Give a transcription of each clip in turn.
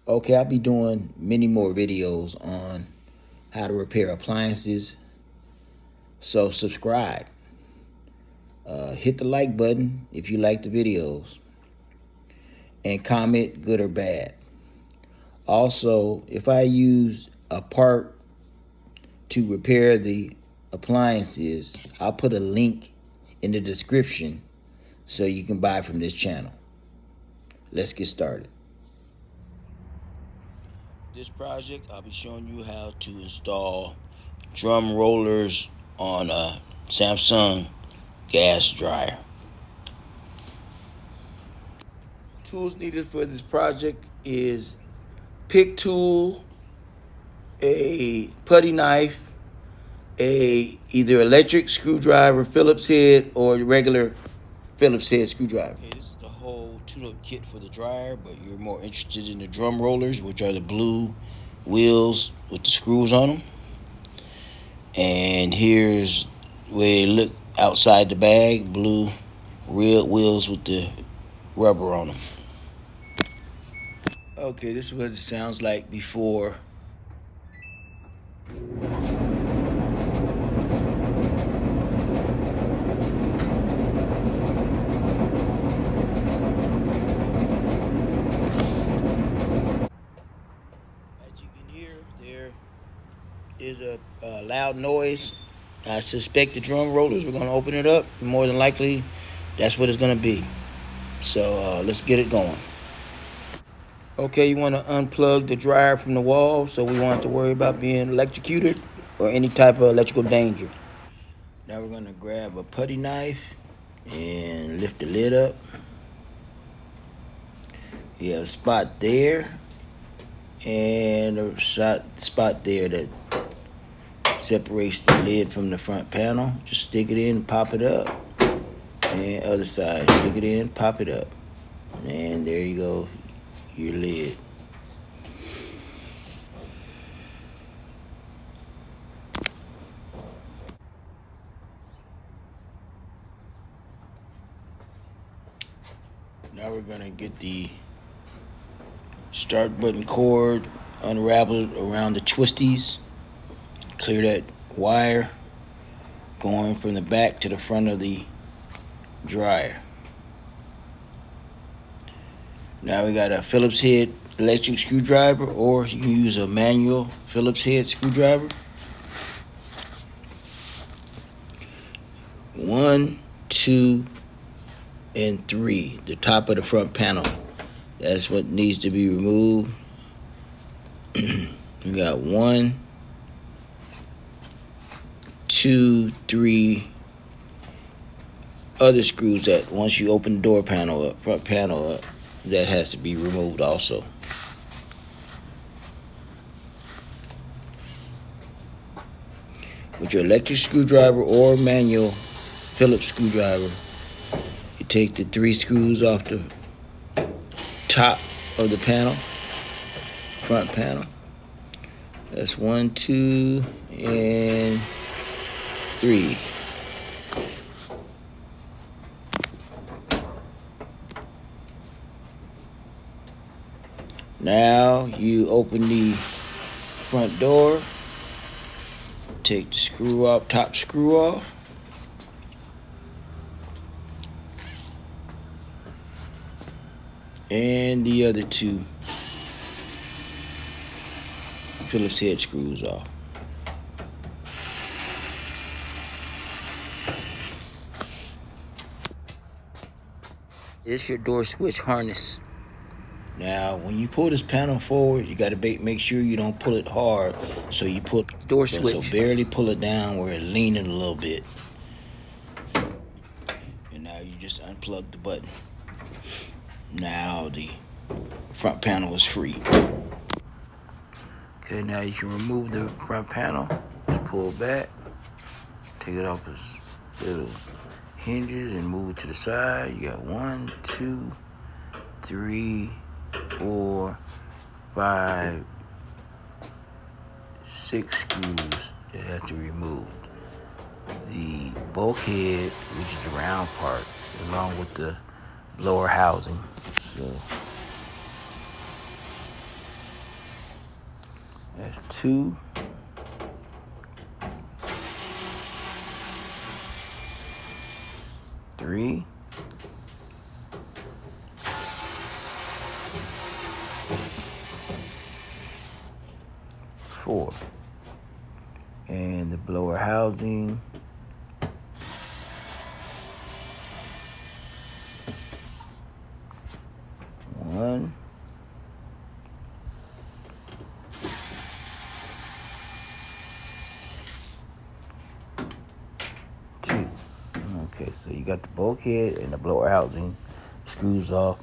Okay, I'll be doing many more videos on how to repair appliances. So subscribe. Hit the like button if you like the videos. And comment good or bad. Also, if I use a part to repair the appliances, I'll put a link in the description so you can buy from this channel. Let's get started. This project, I'll be showing you how to install drum rollers on a Samsung gas dryer. Tools needed for this project is pick tool, a putty knife, a either electric screwdriver, Phillips head, or regular Phillips head screwdriver. Okay, this is the whole tune-up kit for the dryer, but you're more interested in the drum rollers, which are the blue wheels with the screws on them. And here's where they look outside the bag, blue red wheels with the rubber on them. Okay, this is what it sounds like before. There is a loud noise. I suspect the drum rollers. We're going to open it up. More than likely, that's what it's going to be. So let's get it going. Okay, you want to unplug the dryer from the wall, so we won't have to worry about being electrocuted or any type of electrical danger. Now we're going to grab a putty knife and lift the lid up. You have a spot there and a spot there that separates the lid from the front panel. Just stick it in and pop it up. And other side, stick it in, pop it up. And there you go, your lid. Now we're gonna get the start button cord unraveled around the twisties. Clear that wire going from the back to the front of the dryer. Now we got a Phillips head electric screwdriver, or you can use a manual Phillips head screwdriver. 1, 2, and 3, the top of the front panel. That's what needs to be removed. We got 1, 2, 3 other screws that once you open the door panel up, front panel up, that has to be removed also. With your electric screwdriver or manual Phillips screwdriver, you take the 3 screws off the top of the panel, front panel. That's 1, 2, and 3. Now you open the front door, take the screw off, top screw off. And the other 2 Phillips head screws off. This is your door switch harness. Now, when you pull this panel forward, you got to make sure you don't pull it hard. So you pull door switch. So barely pull it down where it's leaning a little bit. And now you just unplug the button. Now the front panel is free. Okay, now you can remove the front panel. Just pull back. Take it off its little hinges and move it to the side. You got 1, 2, 3, 4, 5, 6 screws that have to be removed. The bulkhead, which is the round part, along with the lower housing. So That's 2. 3. 4. And the blower housing, 1. 2. Okay, so you got the bulkhead and the blower housing screws off,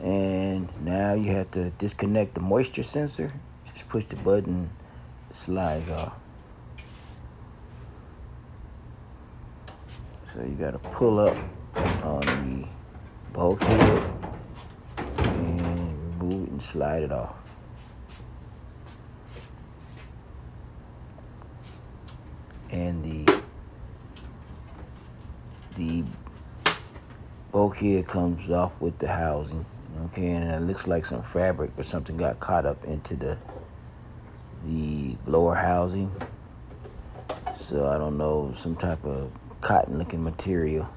and now you have to disconnect the moisture sensor. Just push the button, it slides off. So you got to pull up on the bulkhead and remove it and slide it off. And the bulkhead comes off with the housing, okay, and it looks like some fabric or something got caught up into the blower housing. So I don't know, some type of cotton looking material.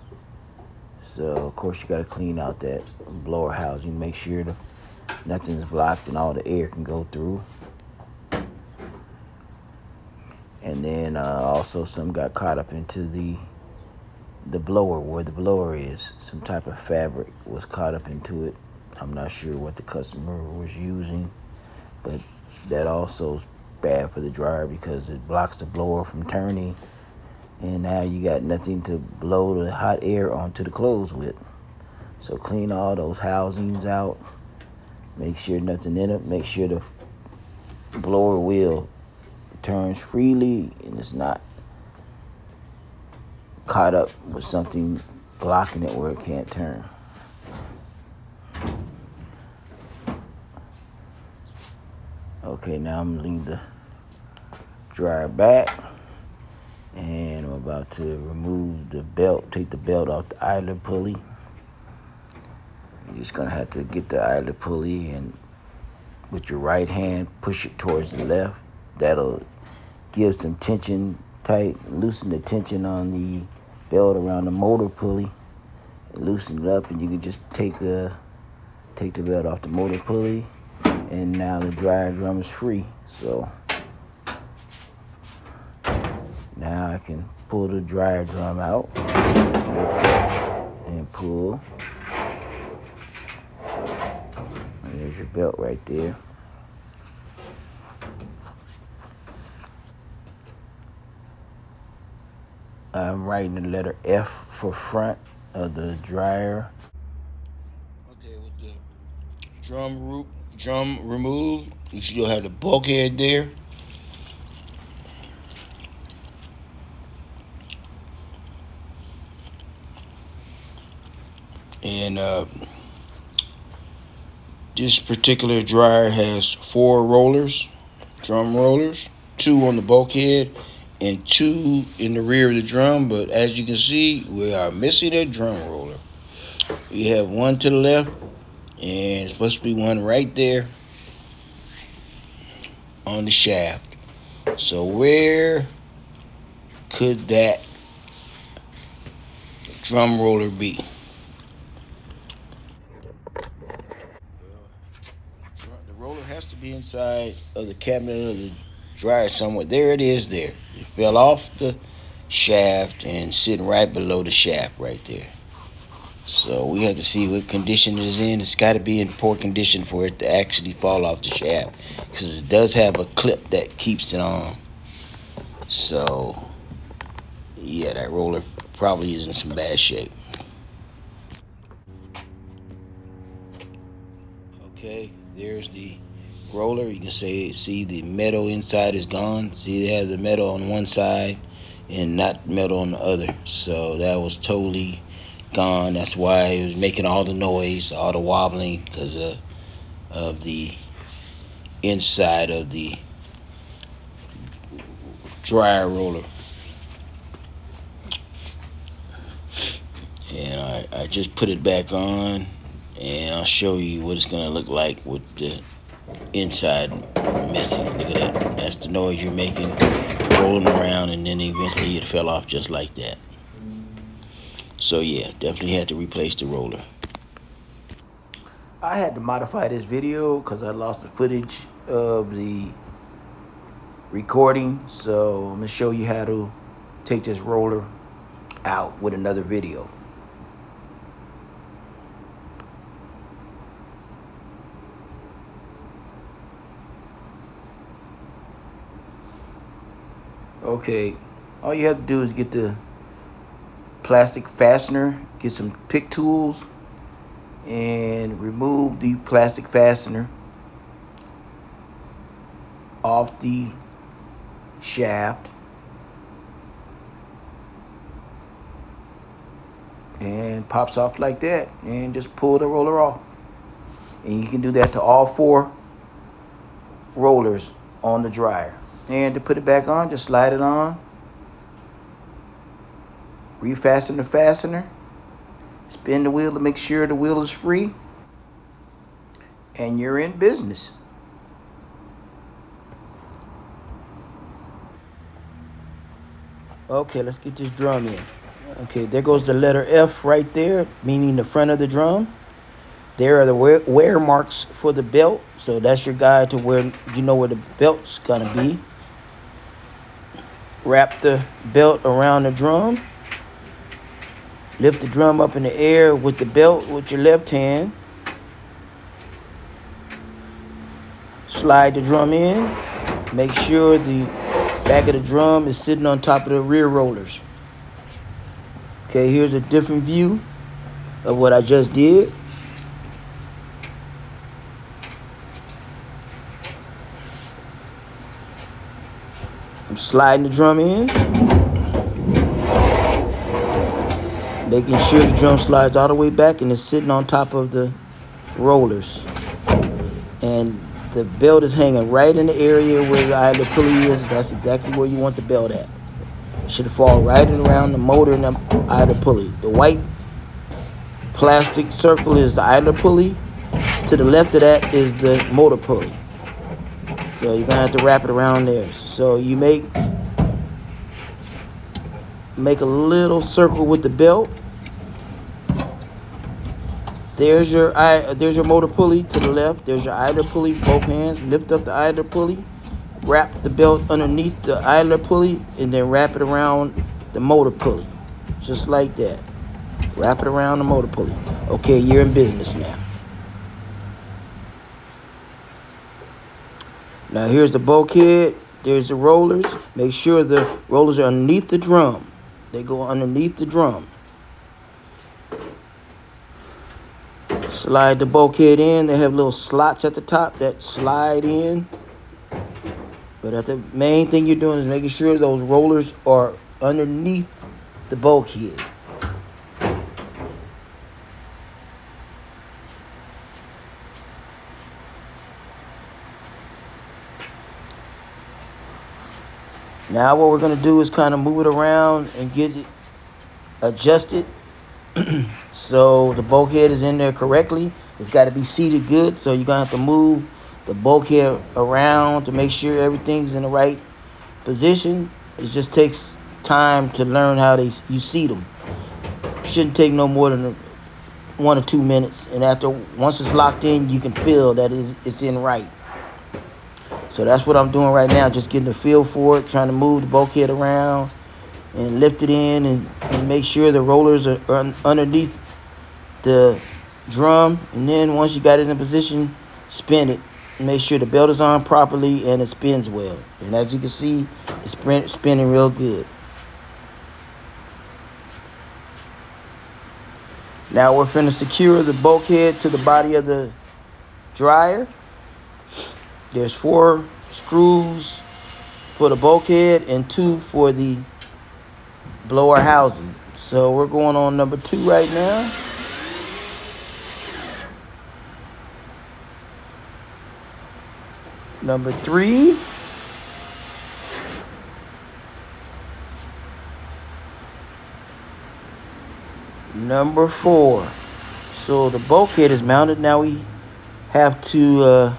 So of course you got to clean out that blower housing, make sure that nothing's blocked and all the air can go through. And then also some got caught up into the blower, where the blower is. Some type of fabric was caught up into it. I'm not sure what the customer was using, but that also is bad for the dryer because it blocks the blower from turning, and now you got nothing to blow the hot air onto the clothes with. So clean all those housings out, make sure nothing in it, make sure the blower wheel turns freely and it's not caught up with something blocking it where it can't turn. Okay, now I'm gonna leave the dryer back, and I'm about to remove the belt, take the belt off the idler pulley. You're just gonna have to get the idler pulley and with your right hand push it towards the left. That'll give some tension, loosen the tension on the belt around the motor pulley, and loosen it up, and you can just take the belt off the motor pulley, and now the dryer drum is free. So now I can pull the dryer drum out, just lift it and pull. And there's your belt right there. I'm writing the letter F for front of the dryer. Okay, with the drum removed, you still have the bulkhead there. And this particular dryer has 4 rollers, drum rollers, 2 on the bulkhead and 2 in the rear of the drum. But as you can see, we are missing a drum roller. You have 1 to the left, and it's supposed to be 1 right there on the shaft. So where could that drum roller be? The roller has to be inside of the cabinet of the dryer somewhere. There it is there. It fell off the shaft and sitting right below the shaft right there. So we have to see what condition it is in. It's got to be in poor condition for it to actually fall off the shaft, because it does have a clip that keeps it on. So yeah, that roller probably is in some bad shape. Okay, there's the roller. You can see the metal inside is gone. See, they have the metal on one side and not metal on the other. So that was totally gone. That's why it was making all the noise, all the wobbling, because of the inside of the dryer roller. And I just put it back on, and I'll show you what it's gonna look like with the inside missing. Look at that. That's the noise you're making, rolling around, and then eventually it fell off just like that. So yeah, definitely had to replace the roller. I had to modify this video because I lost the footage of the recording. So I'm gonna show you how to take this roller out with another video. Okay, all you have to do is get the plastic fastener, get some pick tools, and remove the plastic fastener off the shaft. And pops off like that, and just pull the roller off. And you can do that to all 4 rollers on the dryer. And to put it back on, just slide it on, refasten the fastener, spin the wheel to make sure the wheel is free, and you're in business. Okay, let's get this drum in. Okay, there goes the letter F right there, meaning the front of the drum. There are the wear marks for the belt, so that's your guide to where you know where the belt's gonna be. Wrap the belt around the drum. Lift the drum up in the air with the belt with your left hand. Slide the drum in. Make sure the back of the drum is sitting on top of the rear rollers. Okay, here's a different view of what I just did. I'm sliding the drum in, making sure the drum slides all the way back and is sitting on top of the rollers. And the belt is hanging right in the area where the idler pulley is. That's exactly where you want the belt at. It should fall right around the motor and the idler pulley. The white plastic circle is the idler pulley. To the left of that is the motor pulley. So you're gonna have to wrap it around there. So you make a little circle with the belt. There's your motor pulley to the left. There's your idler pulley, both hands. Lift up the idler pulley. Wrap the belt underneath the idler pulley and then wrap it around the motor pulley. Just like that. Wrap it around the motor pulley. Okay, you're in business now. Now here's the bulkhead. There's the rollers. Make sure the rollers are underneath the drum. They go underneath the drum. Slide the bulkhead in. They have little slots at the top that slide in. But the main thing you're doing is making sure those rollers are underneath the bulkhead. Now what we're going to do is kind of move it around and get it adjusted so the bulkhead is in there correctly. It's got to be seated good, so you're going to have to move the bulkhead around to make sure everything's in the right position. It just takes time to learn how you seat them. Shouldn't take no more than 1 or 2 minutes, and once it's locked in, you can feel that it's in right. So that's what I'm doing right now, just getting a feel for it, trying to move the bulkhead around and lift it in and make sure the rollers are underneath the drum. And then once you got it in position, spin it. Make sure the belt is on properly and it spins well. And as you can see, it's spinning real good. Now we're finna secure the bulkhead to the body of the dryer. There's 4 screws for the bulkhead and 2 for the blower housing. So we're going on number 2 right now. Number 3. Number 4. So the bulkhead is mounted. Now we have to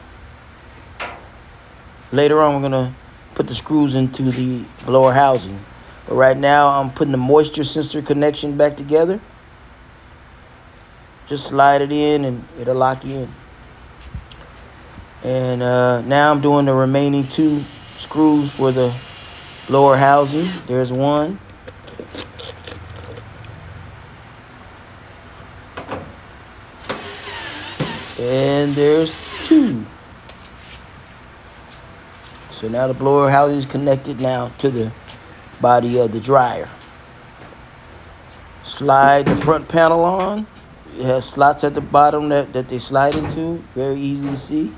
Later on, we're gonna put the screws into the blower housing. But right now, I'm putting the moisture sensor connection back together. Just slide it in and it'll lock in. And now I'm doing the remaining 2 screws for the blower housing. There's 1. And there's 2. So now the blower housing is connected now to the body of the dryer. Slide the front panel on. It has slots at the bottom that they slide into. Very easy to see.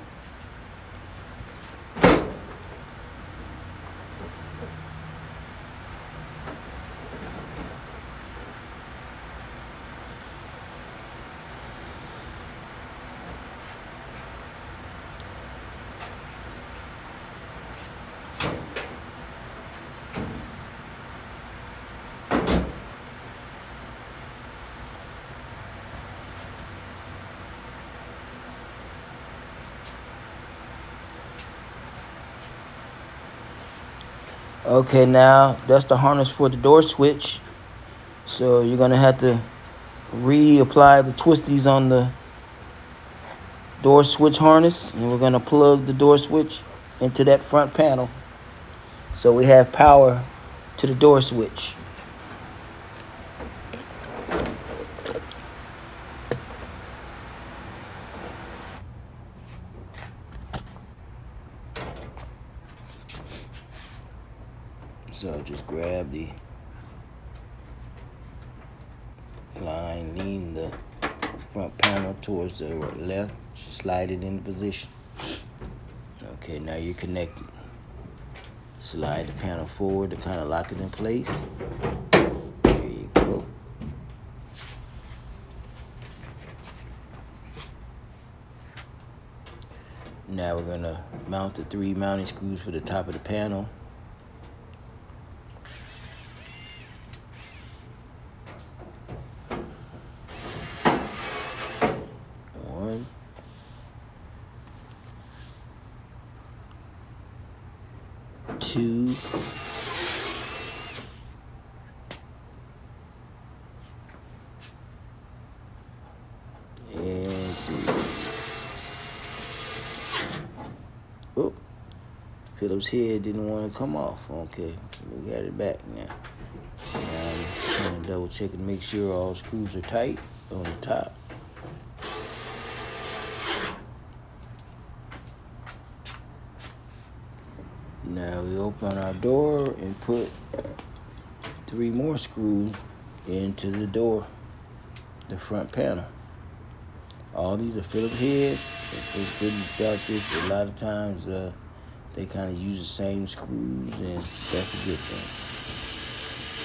Okay, now that's the harness for the door switch. So you're gonna have to reapply the twisties on the door switch harness, and we're gonna plug the door switch into that front panel so we have power to the door switch. So just grab the line, lean the front panel towards the left, just slide it into position. Okay, now you're connected. Slide the panel forward to kind of lock it in place. There you go. Now we're gonna mount the 3 mounting screws for the top of the panel. One. 2. And 3. Oh, Phillips head didn't want to come off. Okay, we got it back now. Now I'm trying to double check and make sure all screws are tight on the top. Now we open our door and put 3 more screws into the door, the front panel. All these are Phillips heads. What's good about this, a lot of times they kind of use the same screws, and that's a good thing.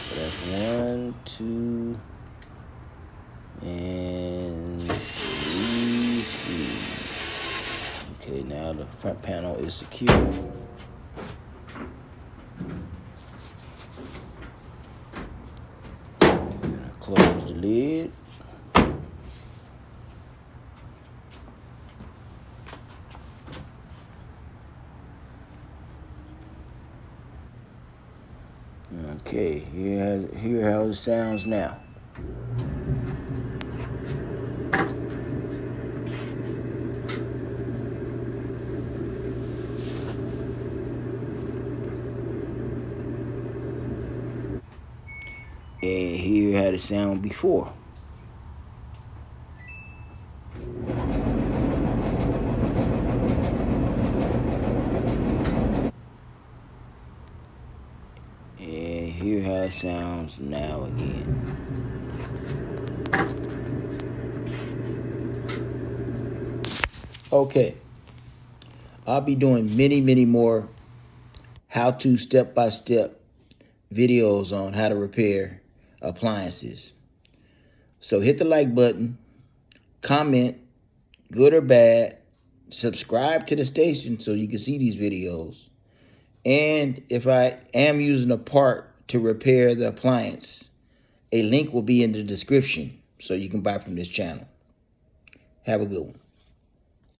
So that's 1, 2, and 3 screws. Okay, now the front panel is secure. Close the lid. Okay, here how it sounds now. And here how it sound before. And here how it sounds now again. Okay, I'll be doing many more how-to step-by-step videos on how to repair appliances. So hit the like button, comment, good or bad, subscribe to the station so you can see these videos. And if I am using a part to repair the appliance, a link will be in the description so you can buy from this channel. Have a good one.